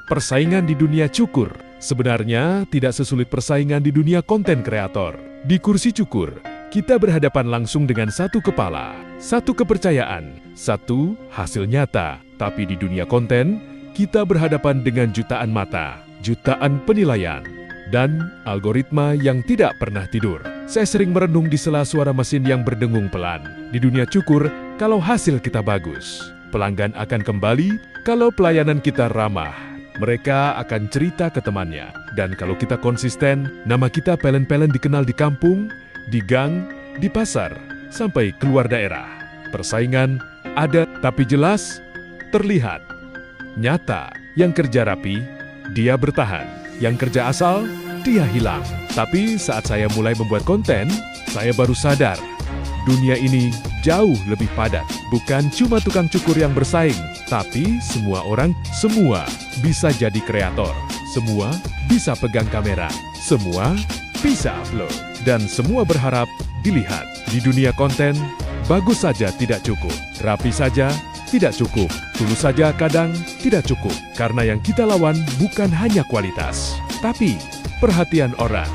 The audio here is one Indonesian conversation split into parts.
Persaingan di dunia cukur sebenarnya tidak sesulit persaingan di dunia konten kreator. Di kursi cukur, kita berhadapan langsung dengan satu kepala, satu kepercayaan, satu hasil nyata. Tapi di dunia konten, kita berhadapan dengan jutaan mata, jutaan penilaian, dan algoritma yang tidak pernah tidur. Saya sering merenung di sela suara mesin yang berdengung pelan. Di dunia cukur, kalau hasil kita bagus, pelanggan akan kembali. Kalau pelayanan kita ramah, mereka akan cerita ke temannya. Dan kalau kita konsisten, nama kita pelen-pelen dikenal di kampung, di gang, di pasar, sampai keluar daerah. Persaingan ada, tapi jelas, terlihat, nyata. Yang kerja rapi, dia bertahan. Yang kerja asal, dia hilang. Tapi saat saya mulai membuat konten, saya baru sadar, dunia ini jauh lebih padat. Bukan cuma tukang cukur yang bersaing, tapi semua orang, semua bisa jadi kreator. Semua bisa pegang kamera. Semua bisa upload. Dan semua berharap dilihat. Di dunia konten, bagus saja tidak cukup. Rapi saja tidak cukup. Tulus saja kadang tidak cukup. Karena yang kita lawan bukan hanya kualitas, tapi perhatian orang.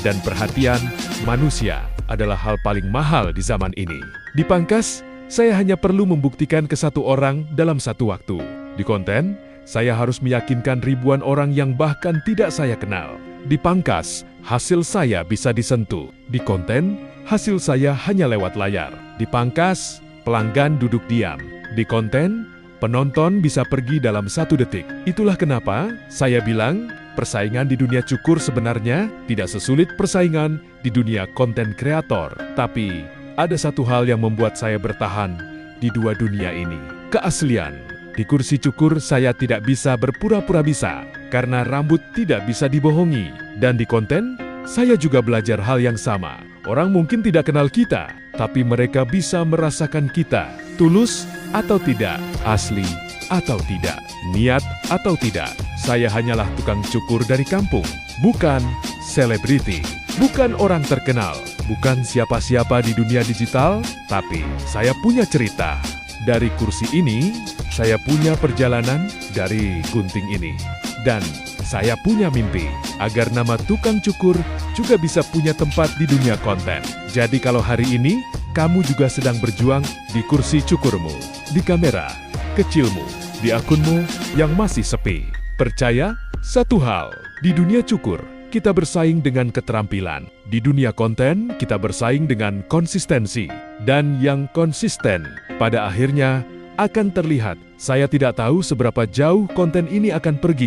Dan perhatian manusia adalah hal paling mahal di zaman ini. Di pangkas, saya hanya perlu membuktikan ke satu orang dalam satu waktu. Di konten, saya harus meyakinkan ribuan orang yang bahkan tidak saya kenal. Di pangkas, hasil saya bisa disentuh. Di konten, hasil saya hanya lewat layar. Di pangkas, pelanggan duduk diam. Di konten, penonton bisa pergi dalam 1 detik. Itulah kenapa saya bilang, persaingan di dunia cukur sebenarnya tidak sesulit persaingan di dunia konten kreator. Tapi, ada satu hal yang membuat saya bertahan di dua dunia ini. Keaslian. Di kursi cukur saya tidak bisa berpura-pura bisa, karena rambut tidak bisa dibohongi. Dan di konten, saya juga belajar hal yang sama. Orang mungkin tidak kenal kita, tapi mereka bisa merasakan kita. Tulus atau tidak, asli atau tidak, niat atau tidak. Saya hanyalah tukang cukur dari kampung, bukan selebriti, bukan orang terkenal, bukan siapa-siapa di dunia digital, tapi saya punya cerita. Dari kursi ini, saya punya perjalanan dari gunting ini. Dan saya punya mimpi, agar nama tukang cukur juga bisa punya tempat di dunia konten. Jadi kalau hari ini, kamu juga sedang berjuang di kursi cukurmu, di kamera kecilmu, di akunmu yang masih sepi. Percaya satu hal, di dunia cukur, kita bersaing dengan keterampilan. Di dunia konten, kita bersaing dengan konsistensi. Dan yang konsisten, pada akhirnya akan terlihat. Saya tidak tahu seberapa jauh konten ini akan pergi.